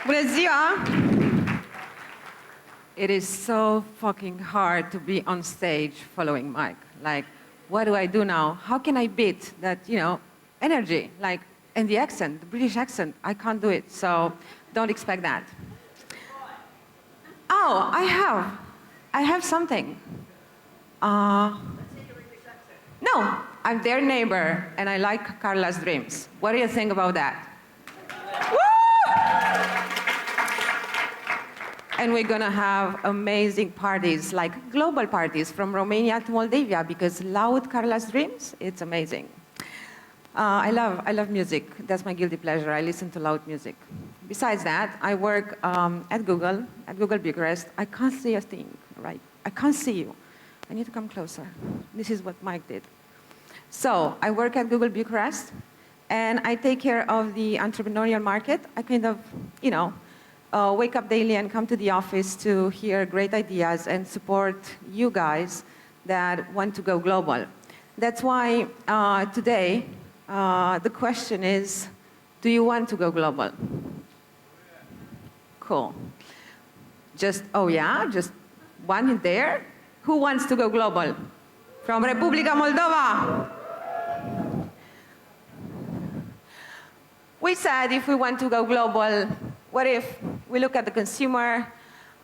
Bună ziua! It is so fucking hard to be on stage following Mike. Like, what do I do now? How can I beat that, energy? Like, and the accent, the British accent, I can't do it, so don't expect that. Oh, I have something. No, I'm their neighbor, and I like Carla's dreams. What do you think about that? Woo! And we're gonna have amazing parties, like global parties from Romania to Moldova, because loud Carla's dreams, it's amazing. I love music. That's my guilty pleasure. I listen to loud music. Besides that, I work at Google Bucharest. I can't see a thing, right? I can't see you. I need to come closer. This is what Mike did. So I work at Google Bucharest, and I take care of the entrepreneurial market. I kind of, wake up daily and come to the office to hear great ideas and support you guys that want to go global. That's why today the question is, do you want to go global? Cool. Just one in there? Who wants to go global? From Republica Moldova. We said if we want to go global, what if we look at the consumer?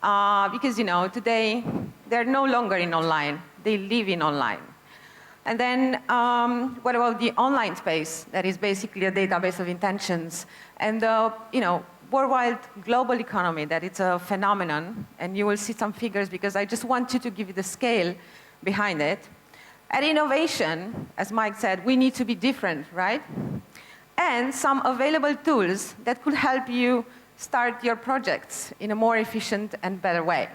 Because, today they're no longer in online. They live in online. And then what about the online space? That is basically a database of intentions. And the, worldwide global economy, that it's a phenomenon. And you will see some figures because I just want you to give you the scale behind it. At innovation, as Mike said, we need to be different, right? And some available tools that could help you start your projects in a more efficient and better way.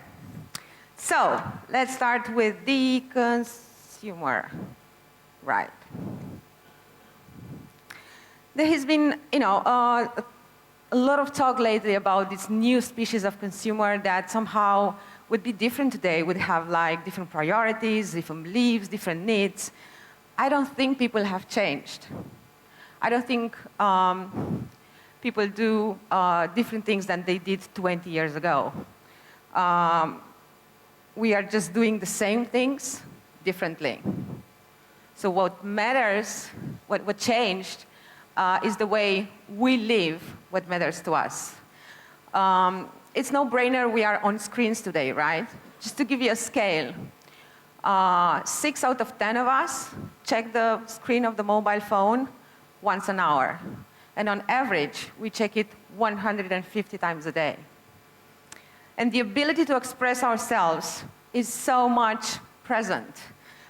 So let's start with the consumer, right? There has been, a lot of talk lately about this new species of consumer that somehow would be different today, would have like different priorities, different beliefs, different needs. I don't think people have changed. I don't think people do different things than they did 20 years ago. We are just doing the same things differently. So what matters, what changed, is the way we live, what matters to us. It's no-brainer we are on screens today, right? Just to give you a scale, 6 out of 10 of us check the screen of the mobile phone once an hour. And on average, we check it 150 times a day. And the ability to express ourselves is so much present.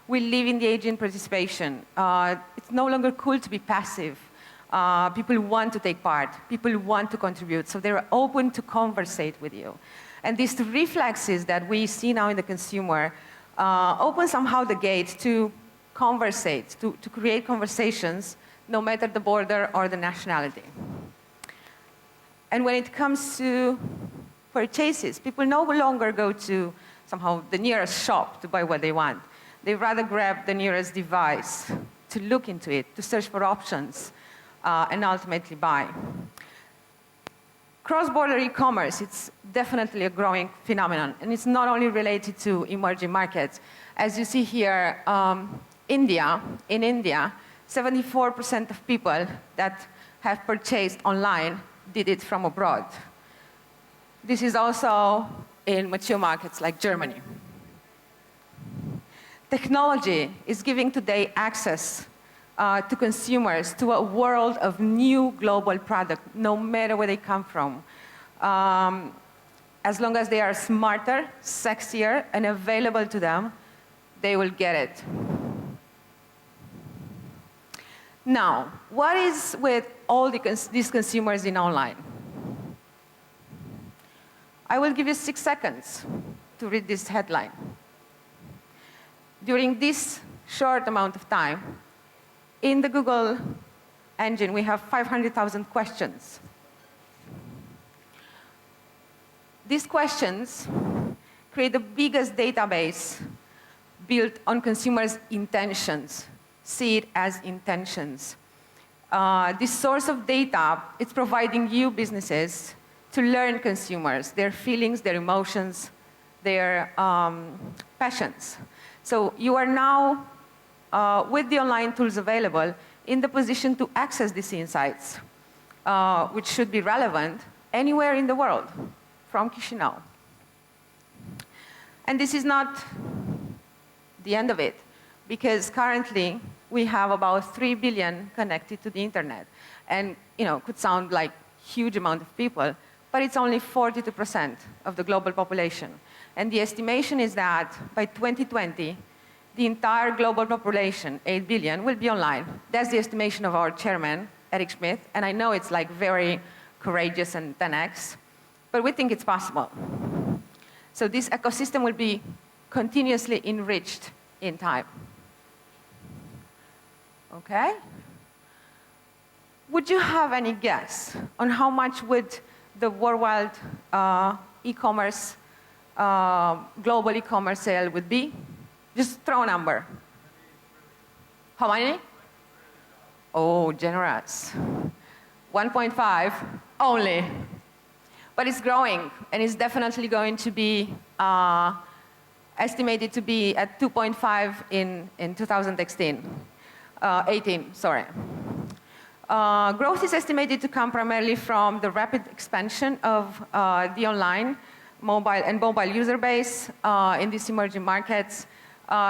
We live in the age in participation. It's no longer cool to be passive. People want to take part. People want to contribute. So they're open to conversate with you. And these reflexes that we see now in the consumer open somehow the gate to conversate, to create conversations, no matter the border or the nationality. And when it comes to purchases, people no longer go to somehow the nearest shop to buy what they want. They rather grab the nearest device to look into it, to search for options, and ultimately buy. Cross-border e-commerce, it's definitely a growing phenomenon, and it's not only related to emerging markets. As you see here, in India, 74% of people that have purchased online did it from abroad. This is also in mature markets like Germany. Technology is giving today access to consumers to a world of new global products, no matter where they come from. As long as they are smarter, sexier, and available to them, they will get it. Now, what is with all these consumers in online? I will give you 6 seconds to read this headline. During this short amount of time, in the Google engine, we have 500,000 questions. These questions create the biggest database built on consumers' intentions. See it as intentions. This source of data, it's providing you businesses to learn consumers, their feelings, their emotions, their passions. So you are now, with the online tools available, in the position to access these insights, which should be relevant anywhere in the world, from Chisinau. And this is not the end of it, because currently we have about 3 billion connected to the internet. And could sound like a huge amount of people, but it's only 42% of the global population. And the estimation is that by 2020, the entire global population, 8 billion, will be online. That's the estimation of our chairman, Eric Schmidt, and I know it's like very courageous and 10x, but we think it's possible. So this ecosystem will be continuously enriched in time. Okay? Would you have any guess on how much would the worldwide e-commerce, global e-commerce sale would be? Just throw a number. How many? Oh, generous. 1.5 only. But it's growing, and it's definitely going to be estimated to be at 2.5 in 2018. Growth is estimated to come primarily from the rapid expansion of the online mobile user base in these emerging markets,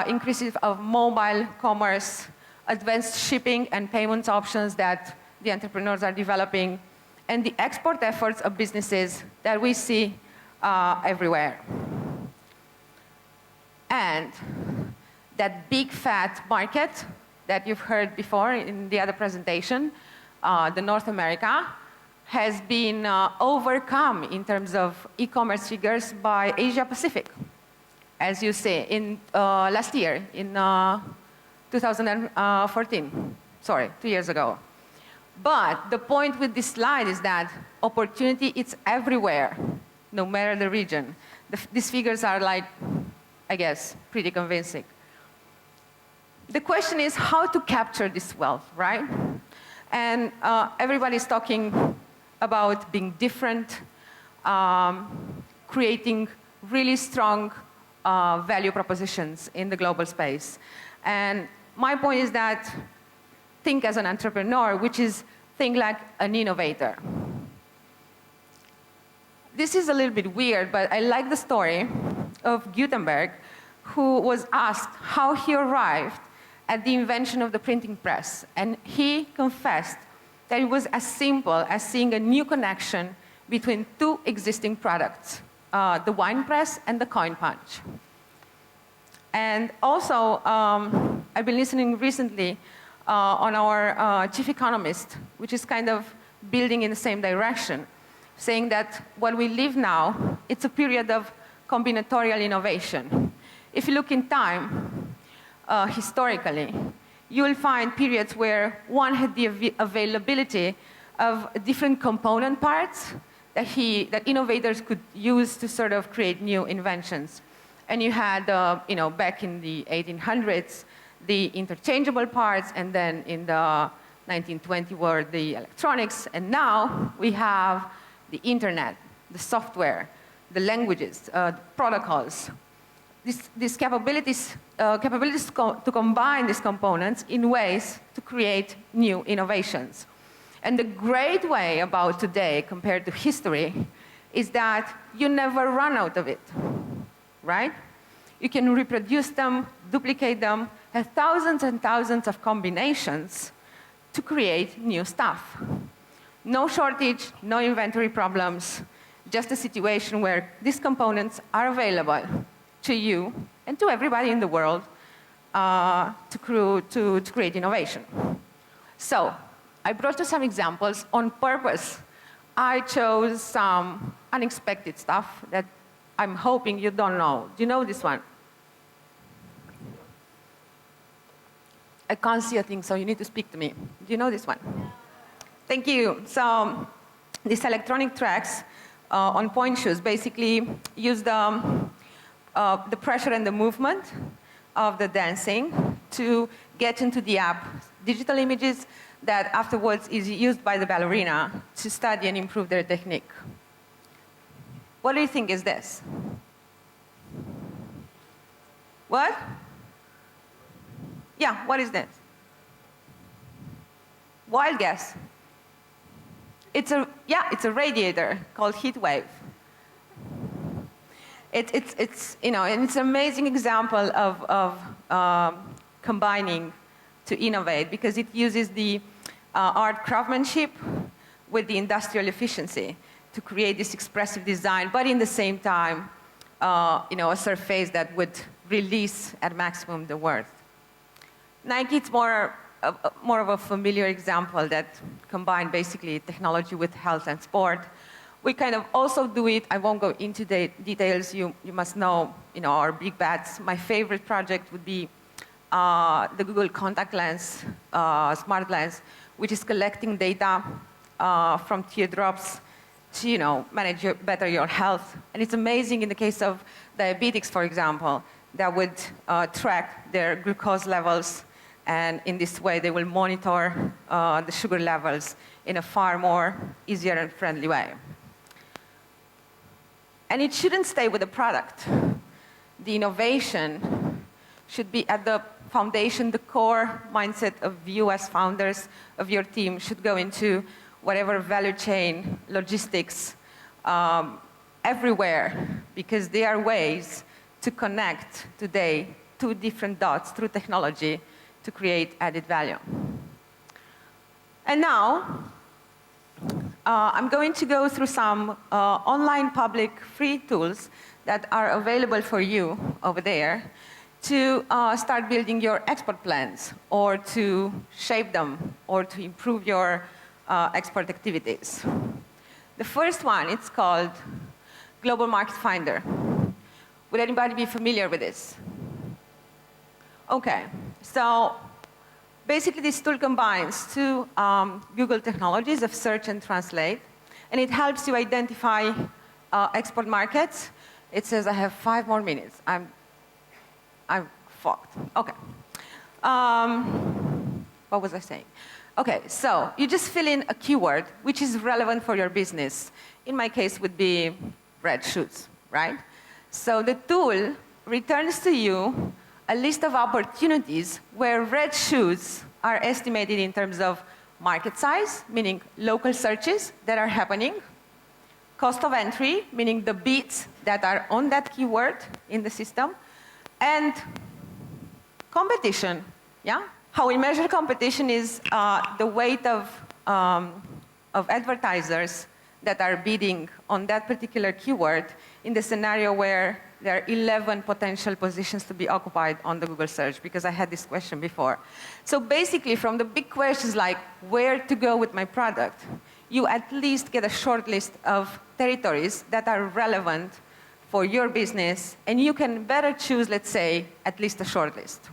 increases of mobile commerce, advanced shipping and payments options that the entrepreneurs are developing, and the export efforts of businesses that we see everywhere. And that big fat market that you've heard before in the other presentation, the North America, has been overcome in terms of e-commerce figures by Asia Pacific, as you see, in last year, in 2014. Sorry, 2 years ago. But the point with this slide is that opportunity is everywhere, no matter the region. These figures are like, I guess, pretty convincing. The question is how to capture this wealth, right? And everybody's talking about being different, creating really strong value propositions in the global space. And my point is that think as an entrepreneur, which is think like an innovator. This is a little bit weird, but I like the story of Gutenberg, who was asked how he arrived at the invention of the printing press. And he confessed that it was as simple as seeing a new connection between two existing products, the wine press and the coin punch. And also, I've been listening recently on our chief economist, which is kind of building in the same direction, saying that what we live now, it's a period of combinatorial innovation. If you look in time, historically, you will find periods where one had the availability of different component parts that innovators could use to sort of create new inventions. And you had, back in the 1800s, the interchangeable parts, and then in the 1920s were the electronics, and now we have the internet, the software, the languages, the protocols. These capabilities to combine these components in ways to create new innovations. And the great way about today compared to history is that you never run out of it, right? You can reproduce them, duplicate them, have thousands and thousands of combinations to create new stuff. No shortage, no inventory problems, just a situation where these components are available to you and to everybody in the world to create innovation. So I brought you some examples on purpose. I chose some unexpected stuff that I'm hoping you don't know. Do you know this one? I can't see a thing, so you need to speak to me. Do you know this one? Thank you. So these electronic tracks on point shoes basically use the pressure and the movement of the dancing to get into the app digital images that afterwards is used by the ballerina to study and improve their technique. What do you think is this? What? Yeah, what is this? Wild guess. It's a radiator called Heatwave. It's you know, and it's an amazing example of combining to innovate, because it uses the art craftsmanship with the industrial efficiency to create this expressive design, but in the same time, you know, a surface that would release at maximum the worth. Nike, it's more of a familiar example that combined basically technology with health and sport. We kind of also do it. I won't go into the details. You must know, you know, our big bets. My favorite project would be the Google contact lens, smart lens, which is collecting data from teardrops to, you know, manage better your health. And it's amazing in the case of diabetics, for example, that would track their glucose levels, and in this way they will monitor the sugar levels in a far more easier and friendly way. And it shouldn't stay with the product. The innovation should be at the foundation. The core mindset of you as founders of your team should go into whatever value chain, logistics, everywhere, because they are ways to connect today two different dots through technology to create added value. And now, I'm going to go through some online public free tools that are available for you over there to start building your export plans, or to shape them, or to improve your export activities. The first one, it's called Global Market Finder. Would anybody be familiar with this? Okay, so basically this tool combines two Google technologies of search and translate, and it helps you identify export markets. It says I have 5 more minutes. I'm fucked. Okay. What was I saying? Okay, so you just fill in a keyword which is relevant for your business. In my case would be red shoes, right? So the tool returns to you a list of opportunities where red shoes are estimated in terms of market size, meaning local searches that are happening, cost of entry, meaning the bits that are on that keyword in the system, and competition, yeah? How we measure competition is the weight of advertisers that are bidding on that particular keyword in the scenario where there are 11 potential positions to be occupied on the Google search, because I had this question before. So basically, from the big questions like where to go with my product, you at least get a short list of territories that are relevant for your business, and you can better choose, let's say, at least a short list.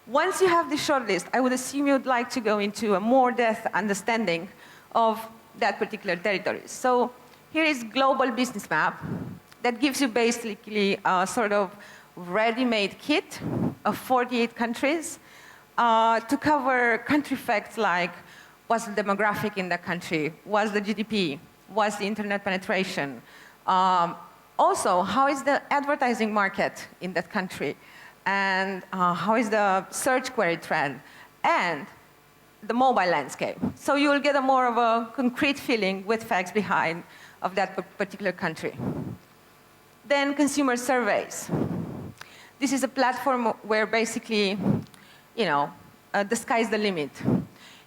Once you have the short list, I would assume you'd like to go into a more depth understanding of that particular territory. So here is Global Business Map that gives you basically a sort of ready-made kit of 48 countries to cover country facts like what's the demographic in that country, what's the GDP, what's the internet penetration, also how is the advertising market in that country, and how is the search query trend, and the mobile landscape. So you will get a more of a concrete feeling with facts behind of that particular country. Then consumer surveys. This is a platform where basically, you know, the sky's the limit.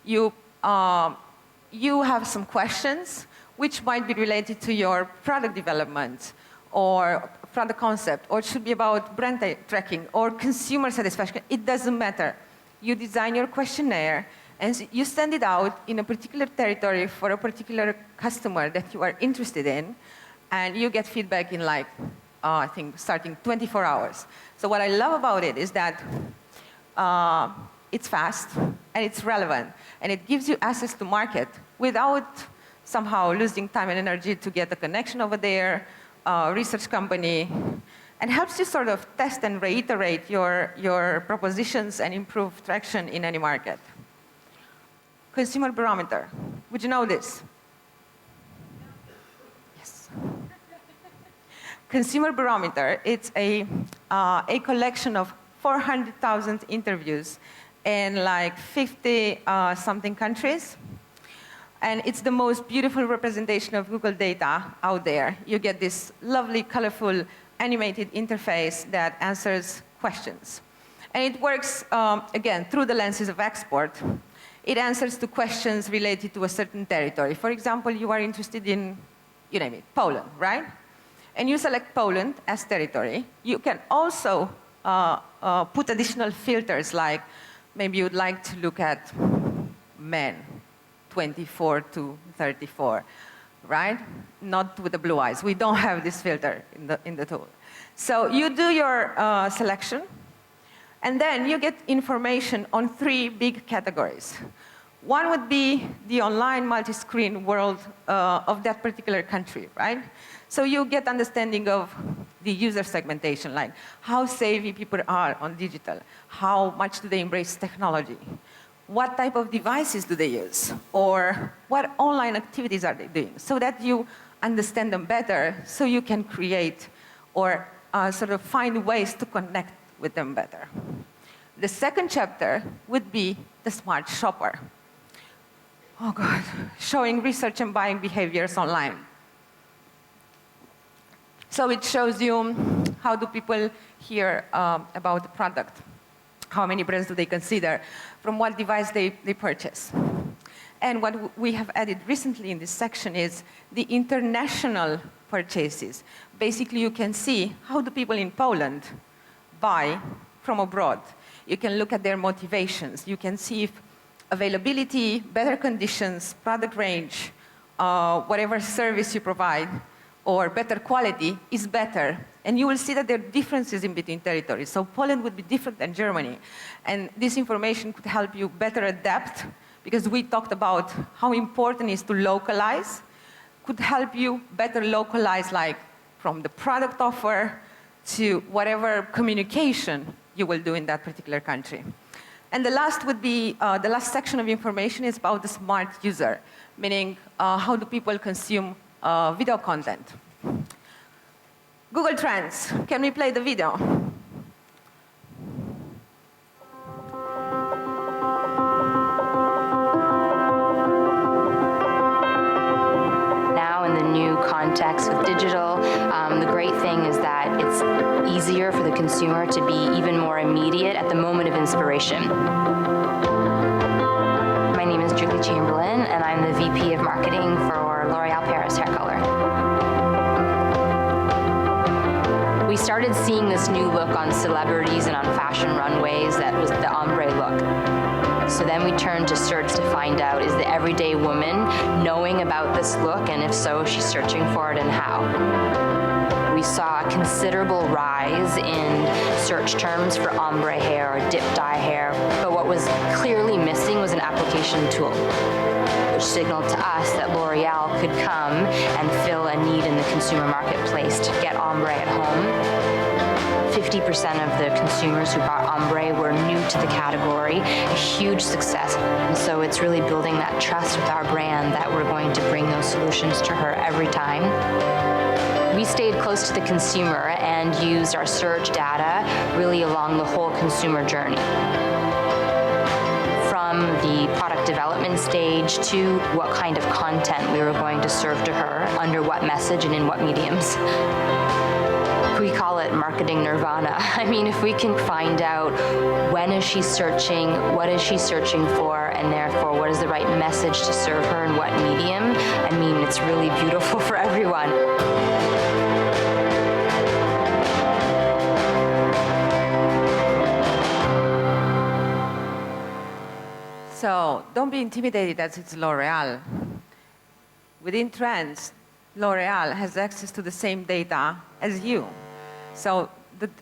You have some questions which might be related to your product development or product concept, or it should be about brand tracking or consumer satisfaction. It doesn't matter. You design your questionnaire and you send it out in a particular territory for a particular customer that you are interested in, and you get feedback in like, I think, starting 24 hours. So what I love about it is that it's fast and it's relevant, and it gives you access to market without somehow losing time and energy to get a connection over there, research company, and helps you sort of test and reiterate your propositions and improve traction in any market. Consumer Barometer. Would you know this? Yes. Consumer Barometer, it's a collection of 400,000 interviews in like 50 something countries. And it's the most beautiful representation of Google data out there. You get this lovely, colorful, animated interface that answers questions. And it works, again, through the lenses of export. It answers to questions related to a certain territory. For example, you are interested in, you name it, Poland, right? And you select Poland as territory. You can also put additional filters, like maybe you'd like to look at men, 24 to 34, right? Not with the blue eyes. We don't have this filter in the tool. So you do your selection, and then you get information on 3 big categories. One would be the online multi-screen world of that particular country, right? So you get understanding of the user segmentation, like how savvy people are on digital, how much do they embrace technology, what type of devices do they use, or what online activities are they doing, so that you understand them better, so you can create or sort of find ways to connect with them better. The second chapter would be the smart shopper. Oh God, showing research and buying behaviors online. So it shows you how do people hear about the product, how many brands do they consider, from what device they purchase. And what we have added recently in this section is the international purchases. Basically, you can see how do people in Poland buy from abroad. You can look at their motivations. You can see if availability, better conditions, product range, whatever service you provide, or better quality is better. And you will see that there are differences in between territories. So Poland would be different than Germany. And this information could help you better adapt, because we talked about how important it is to localize, could help you better localize, like from the product offer to whatever communication you will do in that particular country. And the last would be, the last section of information is about the smart user, meaning how do people consume video content. Google Trends, can we play the video? Now in the new context with digital, the great thing is that it's easier for the consumer to be even more immediate at the moment of inspiration. My name is Julie Chamberlain, and I'm the VP of Marketing for L'Oréal Paris Hair Color. We started seeing this new look on celebrities and on fashion runways that was the ombre look. So then we turned to search to find out, is the everyday woman knowing about this look, and if so, she's searching for it and how. We saw a considerable rise in search terms for ombre hair or dip dye hair, but what was clearly missing was an application tool, which signaled to us that L'Oréal could come and fill a need in the consumer marketplace to get ombre at home. 50% of the consumers who bought ombre were new to the category, a huge success. And so it's really building that trust with our brand that we're going to bring those solutions to her every time. We stayed close to the consumer and used our search data really along the whole consumer journey. From the product development stage to what kind of content we were going to serve to her, under what message and in what mediums. We call it marketing nirvana. I mean, if we can find out when is she searching, what is she searching for, and therefore what is the right message to serve her in what medium, I mean, it's really beautiful for everyone. So don't be intimidated that it's L'Oréal. Within Trends, L'Oréal has access to the same data as you. So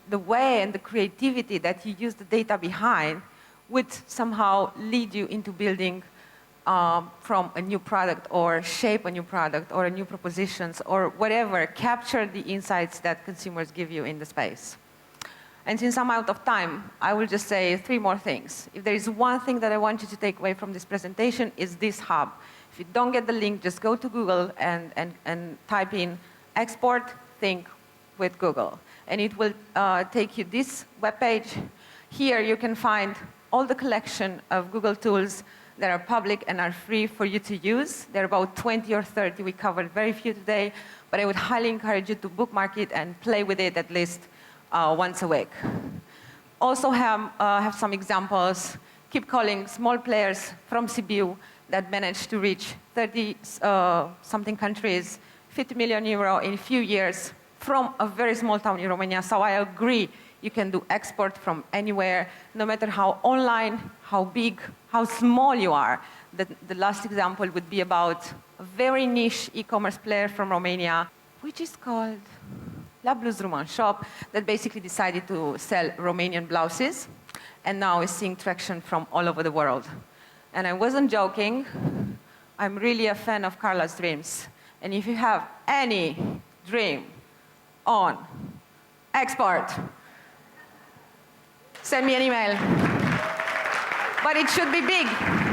the way and the creativity that you use the data behind would somehow lead you into building from a new product, or shape a new product, or a new propositions, or whatever, capture the insights that consumers give you in the space. And since I'm out of time, I will just say 3 more things. If there is one thing that I want you to take away from this presentation, is this hub. If you don't get the link, just go to Google and type in export, think with Google. And it will take you this webpage. Here you can find all the collection of Google tools that are public and are free for you to use. There are about 20 or 30. We covered very few today, but I would highly encourage you to bookmark it and play with it at least once a week. Also have some examples. Keep calling small players from Sibiu that managed to reach 30-something countries, 50 million euro in a few years from a very small town in Romania. So I agree, you can do export from anywhere, no matter how online, how big, how small you are. The last example would be about a very niche e-commerce player from Romania, which is called La Blues Roman Shop, that basically decided to sell Romanian blouses, and now is seeing traction from all over the world. And I wasn't joking. I'm really a fan of Carla's dreams. And if you have any dream on export, send me an email. But it should be big.